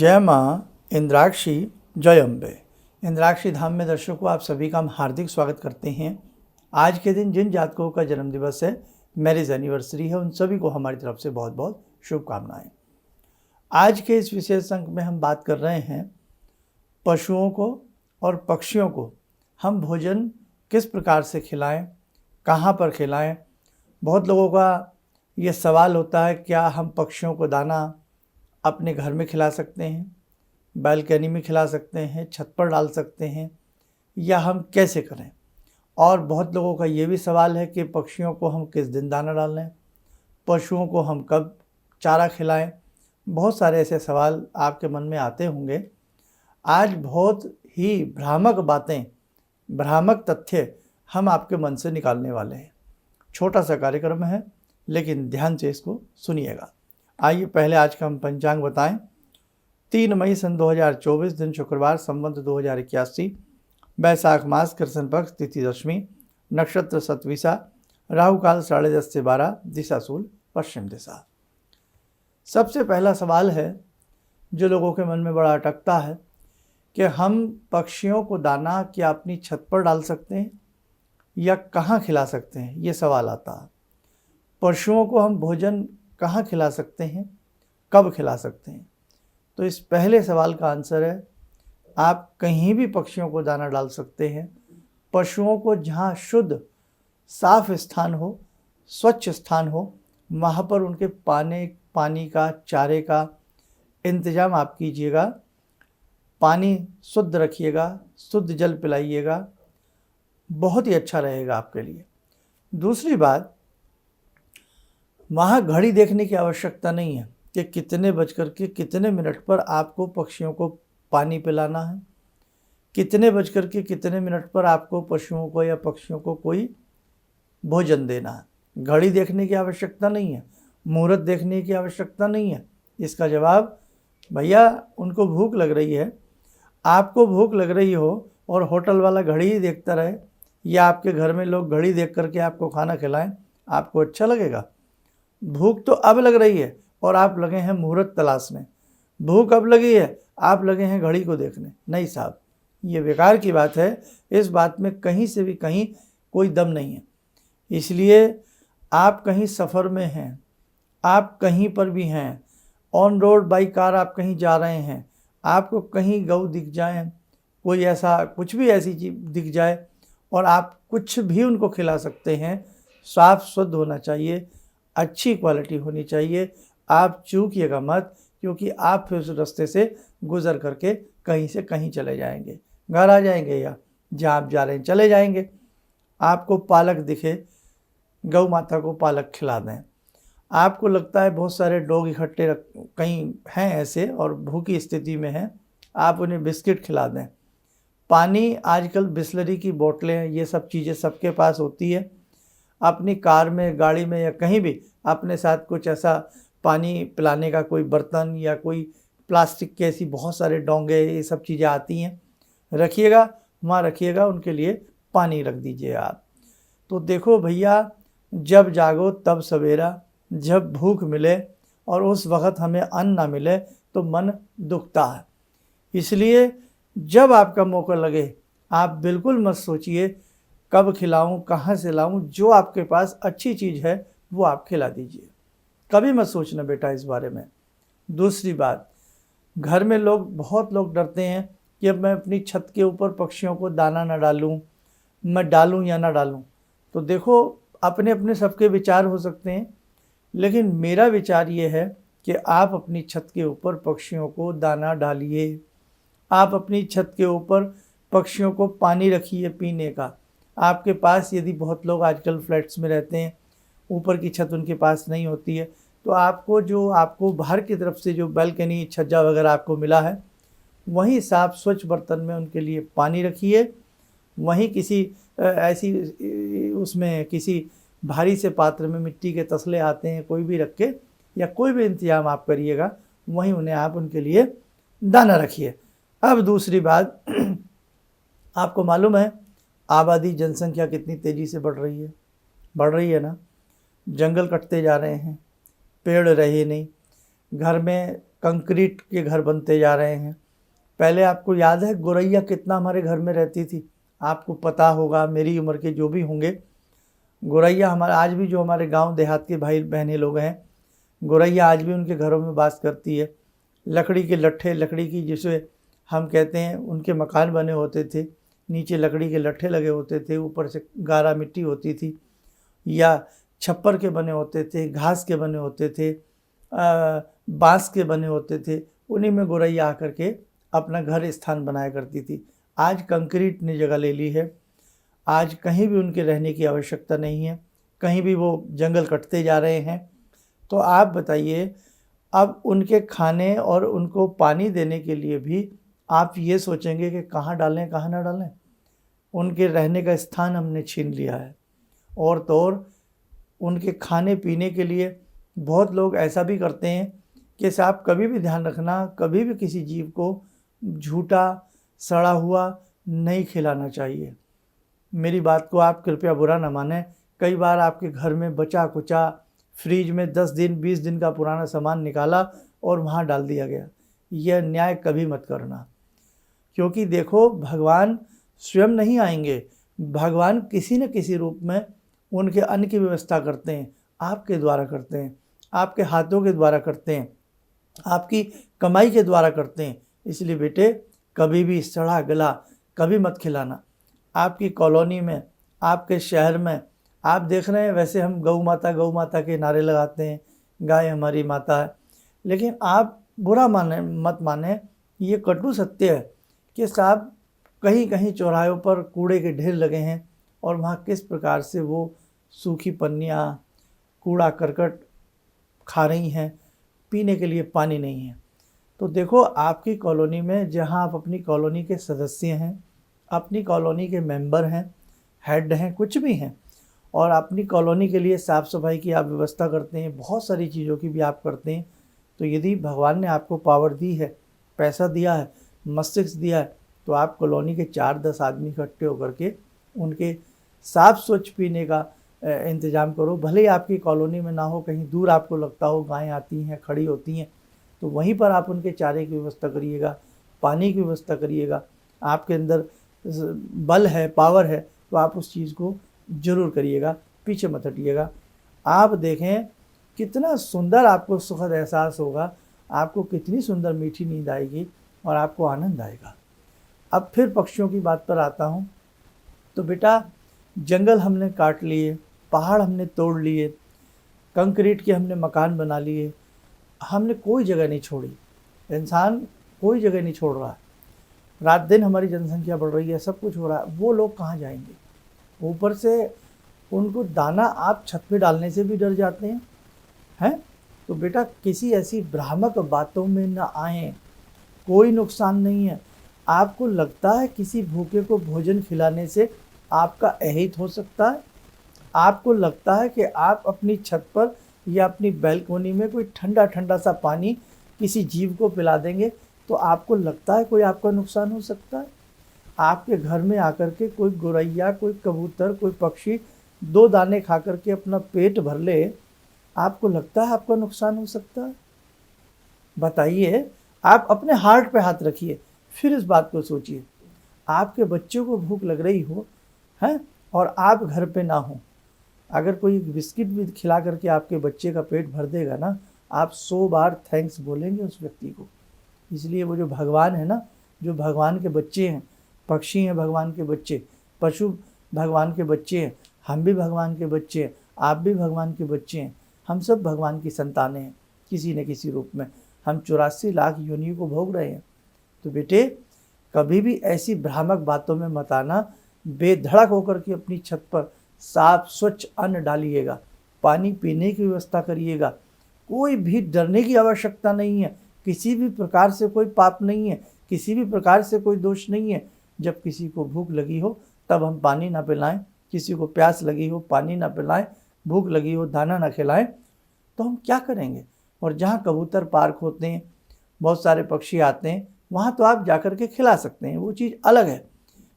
जय माँ इंद्राक्षी, जय अम्बे। इंद्राक्षी धाम में दर्शकों, आप सभी का हम हार्दिक स्वागत करते हैं। आज के दिन जिन जातकों का जन्म दिवस है, मैरिज एनिवर्सरी है, उन सभी को हमारी तरफ से बहुत बहुत शुभकामनाएं। आज के इस विशेष अंक में हम बात कर रहे हैं पशुओं को और पक्षियों को हम भोजन किस प्रकार से खिलाएं, कहाँ पर खिलाएं। बहुत लोगों का ये सवाल होता है, क्या हम पक्षियों को दाना अपने घर में खिला सकते हैं, बालकनी में खिला सकते हैं, छत पर डाल सकते हैं, या हम कैसे करें। और बहुत लोगों का ये भी सवाल है कि पक्षियों को हम किस दिन दाना डालें, पशुओं को हम कब चारा खिलाएं। बहुत सारे ऐसे सवाल आपके मन में आते होंगे। आज बहुत ही भ्रामक बातें, भ्रामक तथ्य हम आपके मन से निकालने वाले हैं। छोटा सा कार्यक्रम है, लेकिन ध्यान से इसको सुनिएगा। आइए पहले आज का हम पंचांग बताएं। 3 मई सन 2024, दिन शुक्रवार, संवत 2081, बैसाख मास, कृष्ण पक्ष, तिथि दशमी, नक्षत्र सतविसा, राहु काल 10:30 से 12, दिशा शूल पश्चिम दिशा। सबसे पहला सवाल है जो लोगों के मन में बड़ा अटकता है कि हम पक्षियों को दाना क्या अपनी छत पर डाल सकते हैं या कहाँ खिला सकते हैं, ये सवाल आता है। पशुओं को हम भोजन कहाँ खिला सकते हैं, कब खिला सकते हैं। तो इस पहले सवाल का आंसर है, आप कहीं भी पक्षियों को दाना डाल सकते हैं। पशुओं को जहाँ शुद्ध साफ स्थान हो, स्वच्छ स्थान हो, वहाँ पर उनके पानी का, चारे का इंतजाम आप कीजिएगा। पानी शुद्ध रखिएगा, शुद्ध जल पिलाइएगा, बहुत ही अच्छा रहेगा आपके लिए। दूसरी बात, वहाँ घड़ी देखने की आवश्यकता नहीं है कि कितने बजकर के कितने मिनट पर आपको पक्षियों को पानी पिलाना है, कितने बजकर के कितने मिनट पर आपको पशुओं को या पक्षियों को कोई भोजन देना है। घड़ी देखने की आवश्यकता नहीं है, मुहूर्त देखने की आवश्यकता नहीं है। इसका जवाब, भैया उनको भूख लग रही है, आपको भूख लग रही हो और होटल वाला घड़ी ही देखता रहे, या आपके घर में लोग घड़ी देख करके आपको खाना खिलाएं, आपको अच्छा लगेगा? भूख तो अब लग रही है और आप लगे हैं मुहूर्त तलाशने। भूख अब लगी है, आप लगे हैं घड़ी को देखने। नहीं साहब, ये बेकार की बात है। इस बात में कहीं से भी कहीं कोई दम नहीं है। इसलिए आप कहीं सफ़र में हैं, आप कहीं पर भी हैं, ऑन रोड बाई कार आप कहीं जा रहे हैं, आपको कहीं गऊ दिख जाए, कोई ऐसा कुछ भी ऐसी चीज़ दिख जाए और आप कुछ भी उनको खिला सकते हैं। साफ शुद्ध होना चाहिए, अच्छी क्वालिटी होनी चाहिए। आप चूकिएगा मत, क्योंकि आप फिर उस रास्ते से गुज़र करके कहीं से कहीं चले जाएंगे, घर आ जाएंगे, या जहाँ आप जा रहे हैं चले जाएंगे। आपको पालक दिखे, गौ माता को पालक खिला दें। आपको लगता है बहुत सारे डॉग इकट्ठे कहीं हैं ऐसे और भूखी स्थिति में हैं, आप उन्हें बिस्किट खिला दें। पानी, आजकल बिस्लरी की बोतलें, ये सब चीज़ें सबके पास होती है। अपनी कार में, गाड़ी में या कहीं भी अपने साथ कुछ ऐसा पानी पिलाने का कोई बर्तन या कोई प्लास्टिक के ऐसी बहुत सारे डोंगे, ये सब चीज़ें आती हैं, रखिएगा, वहाँ रखिएगा, उनके लिए पानी रख दीजिए आप। तो देखो भैया, जब जागो तब सवेरा, जब भूख मिले और उस वक़्त हमें अन्न ना मिले तो मन दुखता है। इसलिए जब आपका मौका लगे, आप बिल्कुल मत सोचिए कब खिलाऊं, कहाँ से लाऊं। जो आपके पास अच्छी चीज़ है वो आप खिला दीजिए, कभी मत सोचना बेटा इस बारे में। दूसरी बात, घर में बहुत लोग डरते हैं कि अब मैं अपनी छत के ऊपर पक्षियों को दाना ना डालूं, मैं डालूं या ना डालूं। तो देखो, अपने अपने सबके विचार हो सकते हैं, लेकिन मेरा विचार ये है कि आप अपनी छत के ऊपर पक्षियों को दाना डालिए। आप अपनी छत के ऊपर पक्षियों को पानी रखिए पीने का। आपके पास, यदि बहुत लोग आजकल फ्लैट्स में रहते हैं, ऊपर की छत उनके पास नहीं होती है, तो आपको बाहर की तरफ से जो बालकनी, छज्जा वगैरह आपको मिला है, वहीं साफ स्वच्छ बर्तन में उनके लिए पानी रखिए। वहीं किसी उसमें किसी भारी से पात्र में मिट्टी के तसले आते हैं, कोई भी रख के, या कोई भी इंतजाम आप करिएगा, वहीं उन्हें आप उनके लिए दाना रखिए। अब दूसरी बात, आपको मालूम है आबादी, जनसंख्या कितनी तेज़ी से बढ़ रही है ना। जंगल कटते जा रहे हैं, पेड़ रहे नहीं, घर में कंक्रीट के घर बनते जा रहे हैं। पहले आपको याद है गौरैया कितना हमारे घर में रहती थी? आपको पता होगा, मेरी उम्र के जो भी होंगे, गौरैया हमारा आज भी जो हमारे गांव देहात के भाई बहने लोग हैं, गौरैया आज भी उनके घरों में वास करती है। लकड़ी के लट्ठे, लकड़ी की जिसे हम कहते हैं, उनके मकान बने होते थे, नीचे लकड़ी के लट्ठे लगे होते थे, ऊपर से गारा मिट्टी होती थी, या छप्पर के बने होते थे, घास के बने होते थे, बांस के बने होते थे। उन्हीं में गौरैया आकर के अपना घर स्थान बनाया करती थी। आज कंक्रीट ने जगह ले ली है। आज कहीं भी उनके रहने की आवश्यकता नहीं है, कहीं भी वो जंगल कटते जा रहे हैं। तो आप बताइए, अब उनके खाने और उनको पानी देने के लिए भी आप ये सोचेंगे कि कहाँ डालें कहाँ ना डालें। उनके रहने का स्थान हमने छीन लिया है। और तो और उनके खाने पीने के लिए बहुत लोग ऐसा भी करते हैं कि साहब कभी भी ध्यान रखना, कभी भी किसी जीव को झूठा सड़ा हुआ नहीं खिलाना चाहिए। मेरी बात को आप कृपया बुरा न मानें। कई बार आपके घर में बचा कुचा फ्रिज में 10 दिन 20 दिन का पुराना सामान निकाला और वहाँ डाल दिया गया। यह न्याय कभी मत करना, क्योंकि देखो भगवान स्वयं नहीं आएंगे, भगवान किसी न किसी रूप में उनके अन्न की व्यवस्था करते हैं, आपके द्वारा करते हैं, आपके हाथों के द्वारा करते हैं, आपकी कमाई के द्वारा करते हैं। इसलिए बेटे कभी भी सड़ा गला कभी मत खिलाना। आपकी कॉलोनी में, आपके शहर में आप देख रहे हैं, वैसे हम गौ माता के नारे लगाते हैं, गाय हमारी माता है, लेकिन आप बुरा मत माने, ये कटु सत्य है कि साहब कहीं कहीं चौराहों पर कूड़े के ढेर लगे हैं और वहाँ किस प्रकार से वो सूखी पन्नियाँ, कूड़ा करकट खा रही हैं, पीने के लिए पानी नहीं है। तो देखो आपकी कॉलोनी में, जहाँ आप अपनी कॉलोनी के सदस्य हैं, अपनी कॉलोनी के मेंबर हैं, हेड हैं, कुछ भी हैं, और अपनी कॉलोनी के लिए साफ़ सफाई की आप व्यवस्था करते हैं, बहुत सारी चीज़ों की भी आप करते हैं, तो यदि भगवान ने आपको पावर दी है, पैसा दिया है, मस्तिष्क दिया है, तो आप कॉलोनी के 4-10 आदमी इकट्ठे होकर के उनके साफ स्वच्छ पीने का इंतज़ाम करो। भले ही आपकी कॉलोनी में ना हो, कहीं दूर आपको लगता हो गायें आती हैं, खड़ी होती हैं, तो वहीं पर आप उनके चारे की व्यवस्था करिएगा, पानी की व्यवस्था करिएगा। आपके अंदर बल है, पावर है, तो आप उस चीज़ को ज़रूर करिएगा, पीछे मत हटिएगा। आप देखें कितना सुंदर आपको सुखद एहसास होगा, आपको कितनी सुंदर मीठी नींद आएगी और आपको आनंद आएगा। अब फिर पक्षियों की बात पर आता हूँ। तो बेटा जंगल हमने काट लिए, पहाड़ हमने तोड़ लिए, कंक्रीट के हमने मकान बना लिए, हमने कोई जगह नहीं छोड़ी। इंसान कोई जगह नहीं छोड़ रहा है। रात दिन हमारी जनसंख्या बढ़ रही है, सब कुछ हो रहा है, वो लोग कहाँ जाएंगे? ऊपर से उनको दाना आप छत पे डालने से भी डर जाते हैं। तो बेटा किसी ऐसी भ्रामक बातों में न आएं, कोई नुकसान नहीं है। आपको लगता है किसी भूखे को भोजन खिलाने से आपका अहित हो सकता है? आपको लगता है कि आप अपनी छत पर या अपनी बैल्कोनी में कोई ठंडा ठंडा सा पानी किसी जीव को पिला देंगे तो आपको लगता है कोई आपका नुकसान हो सकता है? आपके घर में आकर के कोई गौरैया, कोई कबूतर, कोई पक्षी 2 दाने खा करके अपना पेट भर ले, आपको लगता है आपका नुकसान हो सकता है? बताइए। आप अपने हार्ट पे हाथ रखिए, फिर इस बात को सोचिए। आपके बच्चों को भूख लग रही हो हैं और आप घर पे ना हो, अगर कोई बिस्किट भी खिला करके आपके बच्चे का पेट भर देगा ना, आप 100 बार थैंक्स बोलेंगे उस व्यक्ति को। इसलिए वो जो भगवान है ना, जो भगवान के बच्चे हैं, पक्षी हैं भगवान के बच्चे, पशु भगवान के बच्चे हैं, हम भी भगवान के बच्चे हैं, आप भी भगवान के बच्चे हैं, हम सब भगवान की संतानें हैं किसी न किसी रूप में। हम 84 लाख योनियों को भोग रहे हैं। तो बेटे कभी भी ऐसी भ्रामक बातों में मत आना। बेधड़क होकर के अपनी छत पर साफ स्वच्छ अन्न डालिएगा, पानी पीने की व्यवस्था करिएगा। कोई भी डरने की आवश्यकता नहीं है, किसी भी प्रकार से कोई पाप नहीं है, किसी भी प्रकार से कोई दोष नहीं है। जब किसी को भूख लगी हो तब हम पानी ना पिलाएं, किसी को प्यास लगी हो पानी ना पिलाएं, भूख लगी हो दाना ना खिलाएं, तो हम क्या करेंगे? और जहाँ कबूतर पार्क होते हैं, बहुत सारे पक्षी आते हैं, वहाँ तो आप जाकर के खिला सकते हैं, वो चीज़ अलग है।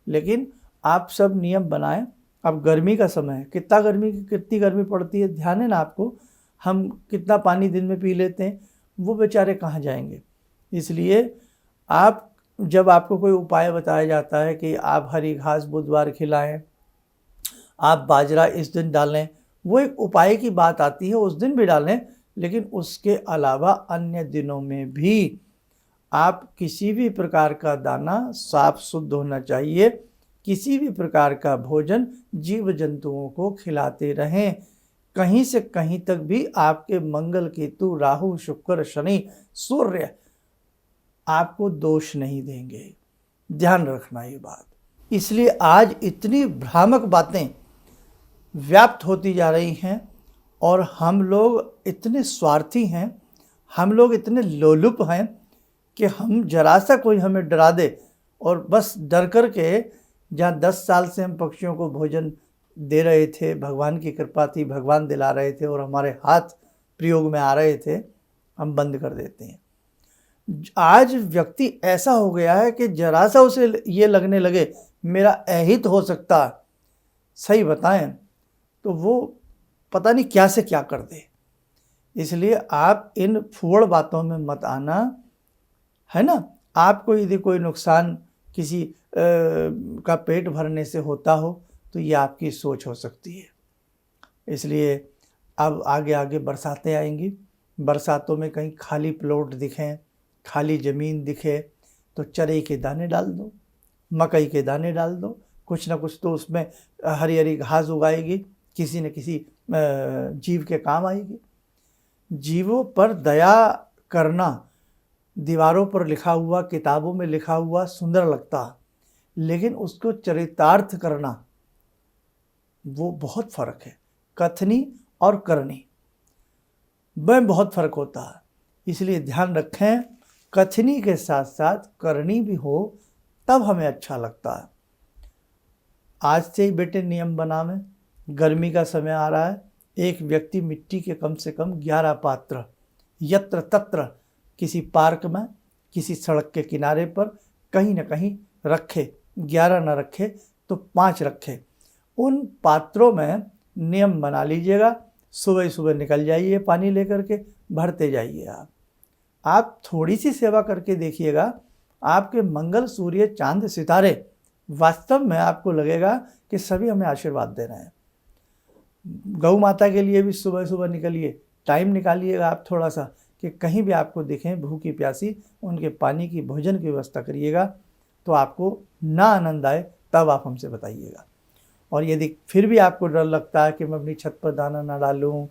लेकिन आप सब नियम बनाएं। अब गर्मी का समय है, कितनी गर्मी पड़ती है, ध्यान है ना आपको? हम कितना पानी दिन में पी लेते हैं, वो बेचारे कहाँ जाएंगे। इसलिए आप जब आपको कोई उपाय बताया जाता है कि आप हरी घास बुधवार खिलाएं, आप बाजरा इस दिन डालें, वो एक उपाय की बात आती है, उस दिन भी डालें, लेकिन उसके अलावा अन्य दिनों में भी आप किसी भी प्रकार का दाना साफ शुद्ध होना चाहिए, किसी भी प्रकार का भोजन जीव जंतुओं को खिलाते रहें। कहीं से कहीं तक भी आपके मंगल केतु राहु शुक्र शनि सूर्य आपको दोष नहीं देंगे, ध्यान रखना ये बात। इसलिए आज इतनी भ्रामक बातें व्याप्त होती जा रही हैं और हम लोग इतने स्वार्थी हैं, हम लोग इतने लोलुप हैं कि हम जरा सा कोई हमें डरा दे और बस डर कर के, जहाँ 10 साल से हम पक्षियों को भोजन दे रहे थे, भगवान की कृपा थी, भगवान दिला रहे थे और हमारे हाथ प्रयोग में आ रहे थे, हम बंद कर देते हैं। आज व्यक्ति ऐसा हो गया है कि जरा सा उसे ये लगने लगे मेरा अहित हो सकता, सही बताएं तो वो पता नहीं क्या से क्या कर दे। इसलिए आप इन फूहड़ बातों में मत आना, है ना। आपको यदि कोई नुकसान किसी का पेट भरने से होता हो तो ये आपकी सोच हो सकती है। इसलिए अब आगे आगे बरसातें आएंगी, बरसातों में कहीं खाली प्लॉट दिखें, खाली ज़मीन दिखे तो चरे के दाने डाल दो, मकई के दाने डाल दो, कुछ ना कुछ तो उसमें हरी हरी घास उगाएगी, किसी न किसी जीव के काम आएगी। जीवों पर दया करना दीवारों पर लिखा हुआ, किताबों में लिखा हुआ सुंदर लगता, लेकिन उसको चरितार्थ करना वो बहुत फ़र्क है। कथनी और करनी में बहुत फ़र्क होता है। इसलिए ध्यान रखें, कथनी के साथ साथ करनी भी हो तब हमें अच्छा लगता है। आज से ही बेटे नियम बनावें, गर्मी का समय आ रहा है, एक व्यक्ति मिट्टी के कम से कम 11 पात्र यत्र तत्र किसी पार्क में, किसी सड़क के किनारे पर कहीं ना कहीं रखे, 11 न रखे तो 5 रखे। उन पात्रों में नियम बना लीजिएगा, सुबह सुबह निकल जाइए पानी लेकर के, भरते जाइए। आप थोड़ी सी सेवा करके देखिएगा, आपके मंगल सूर्य चांद सितारे वास्तव में आपको लगेगा कि सभी हमें आशीर्वाद दे रहे हैं। गौ माता के लिए भी सुबह सुबह निकलिए, टाइम निकालिएगा आप थोड़ा सा कि कहीं भी आपको दिखें भूखी प्यासी, उनके पानी की भोजन की व्यवस्था करिएगा। तो आपको ना आनंद आए तब आप हमसे बताइएगा। और यदि फिर भी आपको डर लगता है कि मैं अपनी छत पर दाना ना डालूं,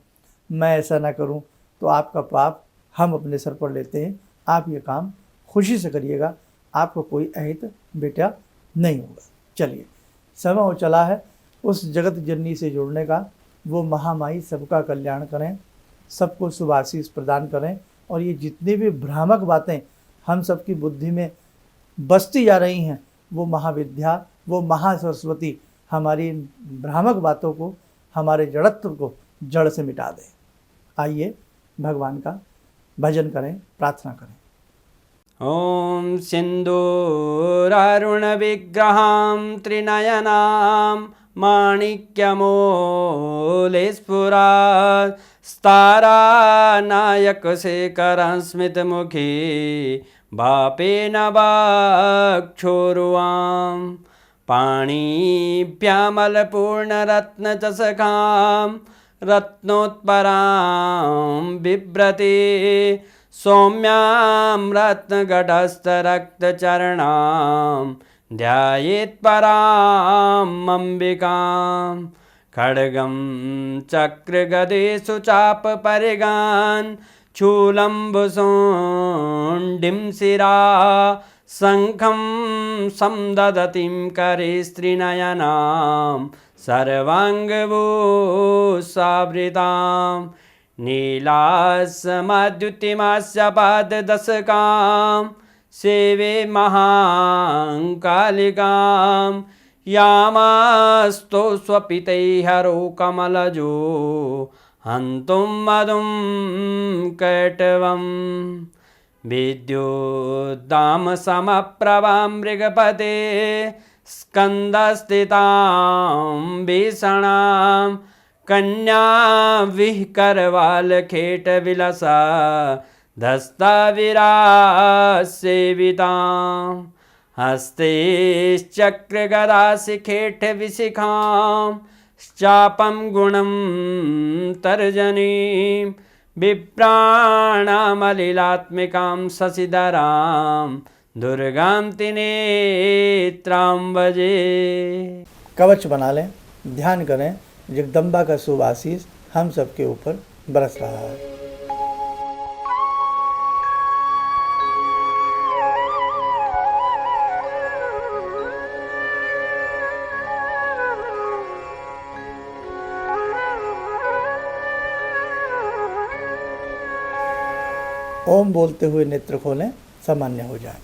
मैं ऐसा ना करूं, तो आपका पाप हम अपने सर पर लेते हैं। आप ये काम खुशी से करिएगा, आपको कोई अहित बेटा नहीं होगा। चलिए, समय हो चला है उस जगत जननी से जुड़ने का। वो महामाई सबका कल्याण करें, सबको शुभ आशीष प्रदान करें। और ये जितनी भी भ्रामक बातें हम सबकी बुद्धि में बसती जा रही हैं, वो महाविद्या, वो महासरस्वती हमारी भ्रामक बातों को, हमारे जड़त्व को जड़ से मिटा दे। आइए भगवान का भजन करें, प्रार्थना करें। ॐ सिन्दूरारुणविग्रहां त्रिनयनां माणिक्यमूलस्फुरात् स्तारानायकशेखरं स्मितमुखी वापेन वक्षोरुवां पाणिभ्यामलपूर्णरत्नचषकां रत्नोत्परां बिभ्रति सौम्यां रत्नघटस्थरक्तचरणां ध्यायेत्परां अम्बिकां खड्गं चक्रगदेषु चापपरिगान् शूलम्बुशुण्डिं शिरा शङ्खं संदधतीं करे स्त्रीनयनां सर्वाङ्गभूषावृतां नीलासमद्युतिमास्य पाददशकां सेवे महाकालिकां यामास्तो स्वपितैर्हरो कमलजो हन्तुं मधुं कैटवं विद्युद्दामसमप्रभां मृगपते स्कन्दस्थितां भीषणां कन्या विहकरवालखेटविलसा धस्ताविरासेवितां हस्ते चक्रगदाशिखेटविशिखां चापं गुणं तर्जनीं विप्राणामलिलात्मिकां शशिधरां दुर्गां त्रिनेत्रां भजे। कवच बना लें, ध्यान करें, जगदम्बा का शुभ आशीष हम सबके ऊपर बरस रहा है। ओम बोलते हुए नेत्र खोलें, सामान्य हो जाए।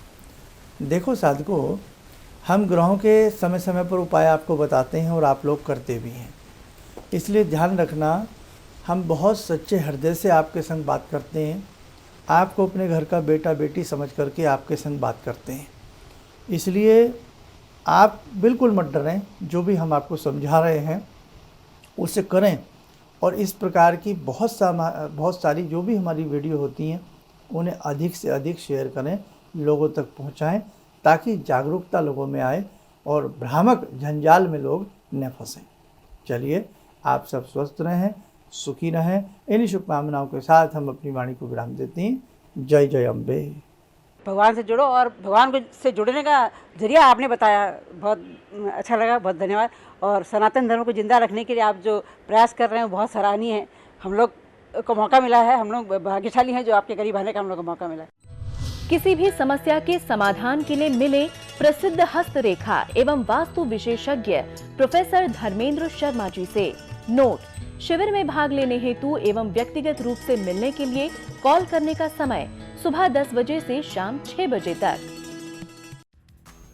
देखो साधकों, हम ग्रहों के समय समय पर उपाय आपको बताते हैं और आप लोग करते भी हैं, इसलिए ध्यान रखना, हम बहुत सच्चे हृदय से आपके संग बात करते हैं, आपको अपने घर का बेटा बेटी समझ करके आपके संग बात करते हैं। इसलिए आप बिल्कुल मत डरें, जो भी हम आपको समझा रहे हैं उसे करें, और इस प्रकार की बहुत सारी जो भी हमारी वीडियो होती हैं उन्हें अधिक से अधिक शेयर करें, लोगों तक पहुंचाएं, ताकि जागरूकता लोगों में आए और भ्रामक जंजाल में लोग न फंसें। चलिए, आप सब स्वस्थ रहें, सुखी रहें। इन्हीं शुभकामनाओं के साथ हम अपनी वाणी को विराम देते हैं। जय जय अम्बे। भगवान से जुड़ो, और भगवान से जुड़ने का जरिया आपने बताया, बहुत अच्छा लगा, बहुत धन्यवाद। और सनातन धर्म को जिंदा रखने के लिए आप जो प्रयास कर रहे हैं बहुत सराहनीय है। हम लोग को मौका मिला है, हम लोग भाग्यशाली हैं जो आपके करीब आने का हम लोग को मौका मिला है। किसी भी समस्या के समाधान के लिए मिले प्रसिद्ध हस्तरेखा एवं वास्तु विशेषज्ञ प्रोफेसर धर्मेंद्र शर्मा जी से। नोट: शिविर में भाग लेने हेतु एवं व्यक्तिगत रूप से मिलने के लिए कॉल करने का समय सुबह 10 बजे से शाम 6 बजे तक।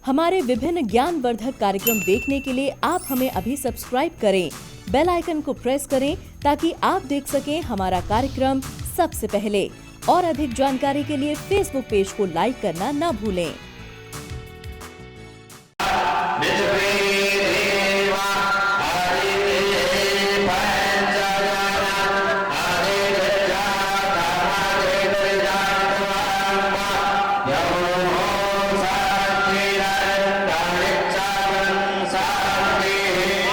हमारे विभिन्न ज्ञानवर्धक कार्यक्रम देखने के लिए आप हमें अभी सब्सक्राइब करें, बेल आइकन को प्रेस करें ताकि आप देख सकें हमारा कार्यक्रम सबसे पहले। और अधिक जानकारी के लिए फेसबुक पेज को लाइक करना न भूलें।